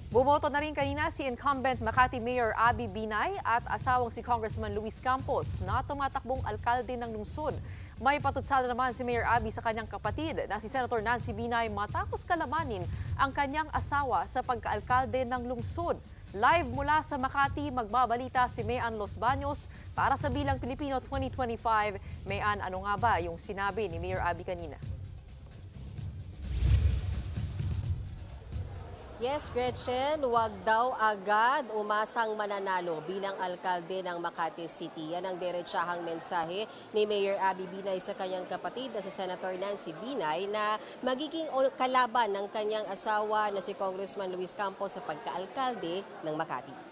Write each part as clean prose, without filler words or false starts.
Bumoto na rin kanina si incumbent Makati Mayor Abby Binay at asawang si Congressman Luis Campos na tumatakbong alkalde ng lungsod. May patutsada naman si Mayor Abby sa kanyang kapatid na si Senator Nancy Binay matapos kalamanin ang kanyang asawa sa pagkaalkalde ng lungsod. Live mula sa Makati, magbabalita si Mayan Los Baños para sa Bilang Pilipino 2025. Mayan, ano nga ba yung sinabi ni Mayor Abby kanina? Yes, Gretchen, wag daw agad umasang mananalo bilang alkalde ng Makati City. Yan ang diretsahang mensahe ni Mayor Abby Binay sa kanyang kapatid na si Senator Nancy Binay na magiging kalaban ng kanyang asawa na si Congressman Luis Campos sa pagkaalkalde ng Makati.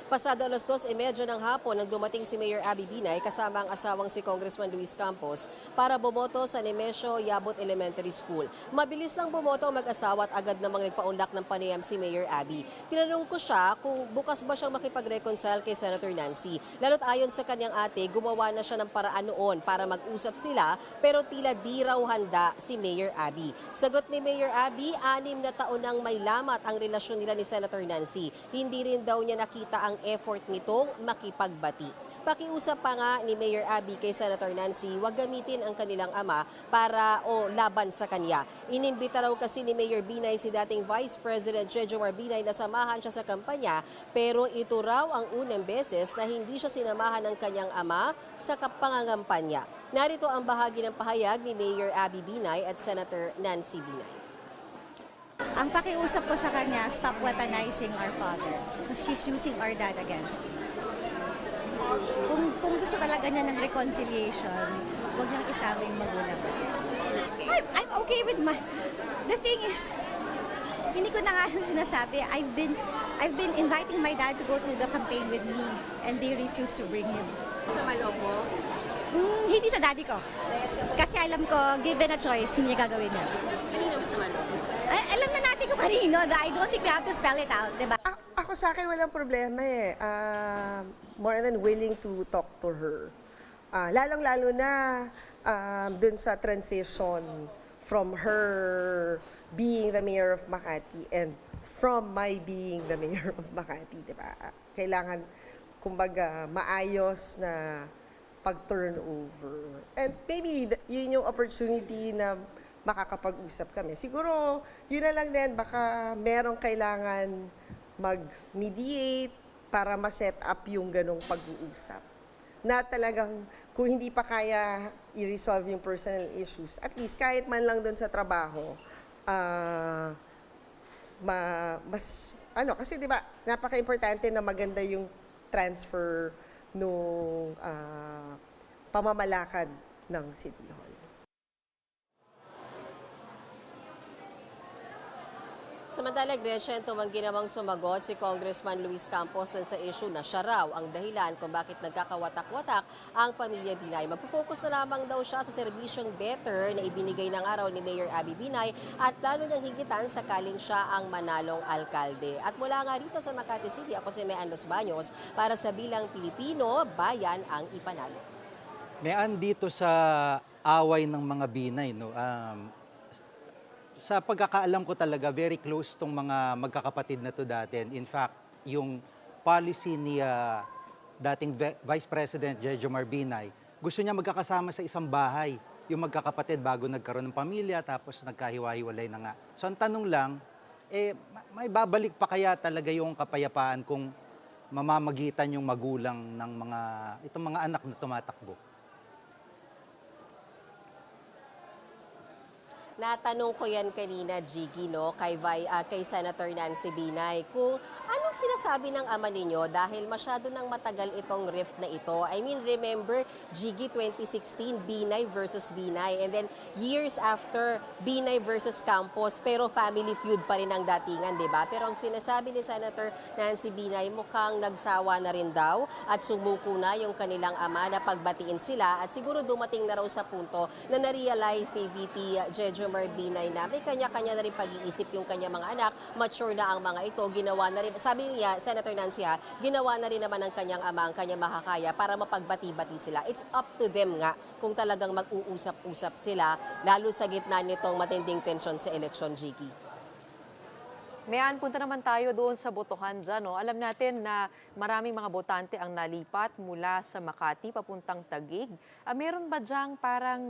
Pasado alas 2:30 ng hapon nang dumating si Mayor Abby Binay kasama ang asawang si Congressman Luis Campos para bumoto sa Nemesio Yabut Elementary School. Mabilis lang bumoto ang mag-asawa at agad namang nagpaunlak ng panayam si Mayor Abby. Tinanong ko siya kung bukas ba siyang makipag-reconcile kay Senator Nancy. Lalo't ayon sa kanyang ate, gumawa na siya ng paraan noon para mag-usap sila pero tila di raw handa si Mayor Abby. Sagot ni Mayor Abby, 6 na taon nang may lamat ang relasyon nila ni Senator Nancy. Hindi rin daw niya nakita ang effort nitong makipagbati. Pakiusap pa nga ni Mayor Abby kay Senator Nancy, huwag gamitin ang kanilang ama para laban sa kanya. Inimbita raw kasi ni Mayor Binay si dating Vice President Jejomar Binay na samahan siya sa kampanya, pero ito raw ang unang beses na hindi siya sinamahan ng kanyang ama sa pangangampanya. Narito ang bahagi ng pahayag ni Mayor Abby Binay at Senator Nancy Binay. Ang pakiusap ko sa kanya, stop weaponizing our father because she's using our dad against me. Kung gusto talaga niya ng reconciliation, huwag niyang isabing magulang. I'm okay with my... The thing is, hindi ko na nga sinasabi, I've been inviting my dad to go to the campaign with me and they refuse to bring him. Sa Manok mo? Hindi sa daddy ko. Kasi alam ko, given a choice, hindi niya gagawin niya. Kanino sa Manok? Alam na natin kung kanino. I don't think we have to spell it out, di ba? Ako sa akin walang problema eh. More than willing to talk to her. Lalong-lalo na dun sa transition from her being the mayor of Makati and from my being the mayor of Makati, di ba? Kailangan, kumbaga, maayos na pag-turnover. And maybe yun yung opportunity na makakapag-usap kami. Siguro, yun na lang din, baka merong kailangan mag-mediate para ma-set up yung ganong pag-uusap. Na talagang, kung hindi pa kaya i-resolve yung personal issues, at least kahit man lang doon sa trabaho, kasi di ba, napaka-importante na maganda yung transfer nung pamamalakad ng City Hall. Samantala, Gretchen, tumanggi namang sumagot si Congressman Luis Campos sa issue na siya raw ang dahilan kung bakit nagkakawatak-watak ang pamilya Binay. Magpo-focus na lamang daw siya sa serbisyong better na ibinigay ng araw ni Mayor Abby Binay at plano niyang higitan sakaling siya ang manalong alkalde. At mula nga rito sa Makati City, ako si Mayan Los Baños para sa Bilang Pilipino, bayan ang ipanalo. Mayan, dito sa away ng mga Binay, no? Sa pagkakaalam ko talaga, very close tong mga magkakapatid na to dati. In fact, yung policy ni dating Vice President Jejomar Binay, gusto niya magkakasama sa isang bahay, yung magkakapatid bago nagkaroon ng pamilya, tapos nagkahiwa-hiwalay na nga. So ang tanong lang, may babalik pa kaya talaga yung kapayapaan kung mamamagitan yung magulang ng itong mga anak na tumatakbo? Natanong ko yan kanina, Jiggy, no, kay Senator Nancy Binay, kung anong sinasabi ng ama ninyo dahil masyado nang matagal itong rift na ito. I mean, remember, Jiggy, 2016, Binay versus Binay. And then, years after, Binay versus Campos, pero family feud pa rin ang datingan, di ba? Pero ang sinasabi ni Senator Nancy Binay, mukhang nagsawa na rin daw at sumuko na yung kanilang ama na pagbatiin sila. At siguro dumating na raw sa punto na na-realize ni VP Jejomar Binay na may kanya-kanya na rin pag-iisip yung kanya mga anak, mature na ang mga ito, ginawa na rin, sabi niya, Senator Nancy, ginawa na rin naman ng kanyang ama ang kanyang makakaya para mapagbati-bati sila. It's up to them nga kung talagang mag-uusap-usap sila, lalo sa gitna nitong matinding tensyon sa eleksyon, Jiggy. Mayan, punta naman tayo doon sa botohan dyan. No? Alam natin na maraming mga botante ang nalipat mula sa Makati papuntang Taguig. Meron ba dyang parang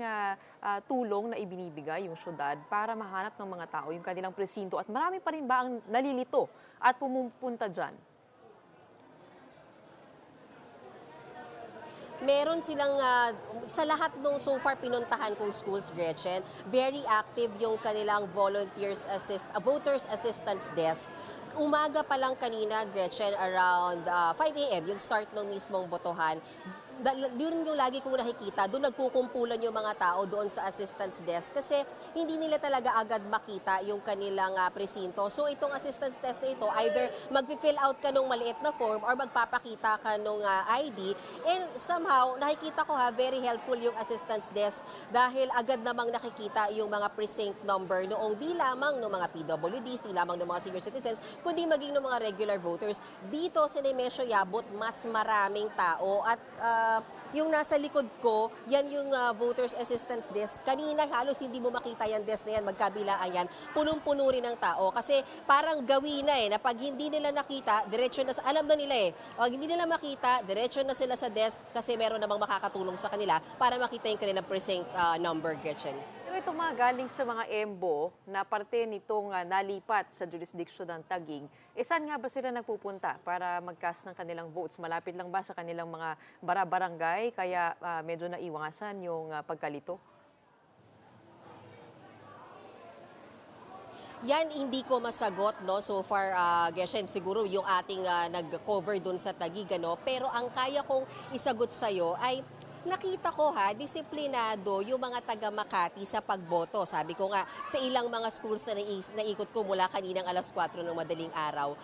tulong na ibinibigay yung syudad para mahanap ng mga tao yung kanilang presinto? At marami pa rin ba ang nalilito at pumupunta dyan? Meron silang, sa lahat nung so far pinuntahan kong schools, Gretchen, very active yung kanilang voters assistance desk. Umaga pa lang kanina, Gretchen, around 5 a.m., yung start ng mismong botohan. Yun yung lagi kong nakikita, doon nagkukumpulan yung mga tao doon sa assistance desk kasi hindi nila talaga agad makita yung kanilang presinto. So itong assistance desk na ito, either mag-fill out ka nung maliit na form or magpapakita ka nung ID. And somehow, nakikita ko very helpful yung assistance desk dahil agad namang nakikita yung mga precinct number noong di lamang ng mga PWDs, di lamang ng mga senior citizens, kundi maging ng mga regular voters. Dito sa Nemesio Yabut, mas maraming tao at yung nasa likod ko, yan yung voters assistance desk. Kanina halos hindi mo makita yung desk na yan, magkabilaan yan. Punong-puno rin ng tao kasi parang gawin na na pag hindi nila nakita, diretso na alam na nila Pag hindi nila makita, diretso na sila sa desk kasi meron namang makakatulong sa kanila para makita yung kanilang precinct number, Gretchen. Pero ito mga galing sa mga EMBO na parte nitong nalipat sa jurisdiction ng Taguig, saan nga ba sila nagpupunta para mag-cast ng kanilang votes? Malapit lang ba sa kanilang mga barangay kaya medyo naiwasan yung pagkalito? Yan hindi ko masagot no so far, Geshen, siguro yung ating nag-cover dun sa Taguig, no? Pero ang kaya kong isagot sa'yo ay nakita ko disiplinado yung mga taga Makati sa pagboto. Sabi ko nga, sa ilang mga schools na naikot ko mula kaninang alas 4 ng madaling araw,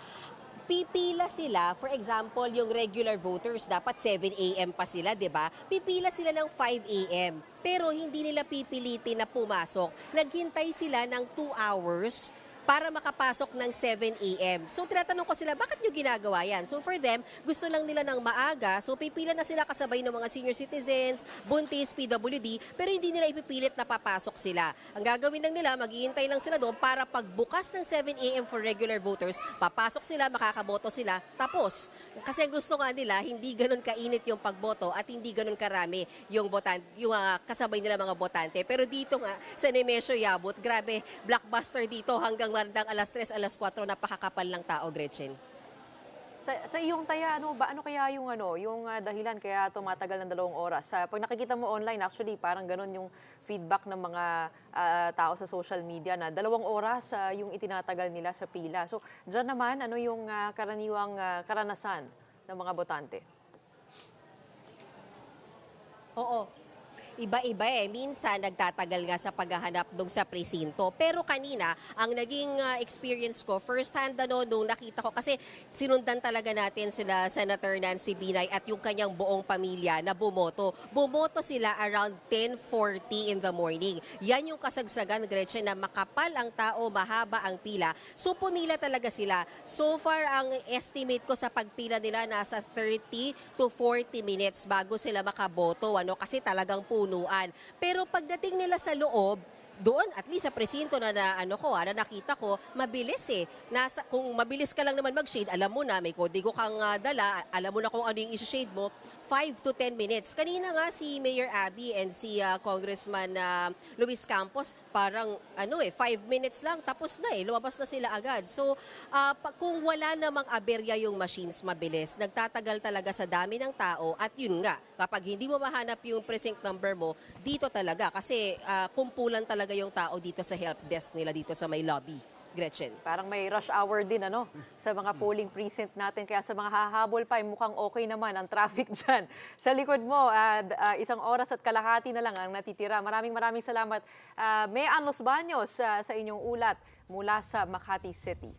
pipila sila, for example, yung regular voters, dapat 7 a.m. pa sila, di ba? Pipila sila ng 5 a.m. Pero hindi nila pipilitin na pumasok. Naghintay sila ng 2 hours para makapasok ng 7 a.m. So tinatanong ko sila, bakit nyo ginagawa yan? So for them, gusto lang nila ng maaga, so pipila na sila kasabay ng mga senior citizens, buntis, PWD, pero hindi nila ipipilit na papasok sila. Ang gagawin lang nila, maghihintay lang sila doon para pagbukas ng 7 a.m. for regular voters, papasok sila, makakaboto sila, tapos. Kasi gusto nga nila, hindi ganun kainit yung pagboto at hindi ganun karami yung kasabay nila mga botante. Pero dito nga, sa Nemesio Yabut, grabe, blockbuster dito hanggang bandang alas 3, alas 4, napakakapal ng tao, Gretchen. Sa iyong taya, ano kaya yung dahilan kaya tumatagal ng 2 oras? Pag nakikita mo online, actually, parang ganun yung feedback ng mga tao sa social media na 2 oras yung itinatagal nila sa pila. So, dyan naman, ano yung karaniwang karanasan ng mga botante? Oo. Iba-iba Minsan nagtatagal nga sa paghahanap dong sa presinto. Pero kanina, ang naging experience ko, first hand nung nakita ko, kasi sinundan talaga natin sila Senator Nancy Binay at yung kanyang buong pamilya na bumoto. Bumoto sila around 10:40 in the morning. Yan yung kasagsagan, Gretchen, na makapal ang tao, mahaba ang pila. So pumila talaga sila. So far, ang estimate ko sa pagpila nila nasa 30 to 40 minutes bago sila makaboto. Kasi talagang punuan. Pero pagdating nila sa loob, doon, at least sa presinto na nakita ko, mabilis kung mabilis ka lang naman mag-shade, alam mo na, may kodigo kang dala, alam mo na kung ano yung isi-shade mo, 5 to 10 minutes. Kanina nga si Mayor Abby and si Congressman Luis Campos, parang 5 minutes lang, tapos na lumabas na sila agad. So, kung wala namang aberya yung machines, mabilis. Nagtatagal talaga sa dami ng tao at yun nga, kapag hindi mo mahanap yung precinct number mo, dito talaga, kasi kumpulan talaga yung tao dito sa help desk nila dito sa may lobby. Gretchen. Parang may rush hour din sa mga polling precinct natin. Kaya sa mga hahabol pa, mukhang okay naman ang traffic dyan. Sa likod mo, 1 oras at kalahati na lang ang natitira. Maraming salamat. Mayan Los Baños sa inyong ulat mula sa Makati City.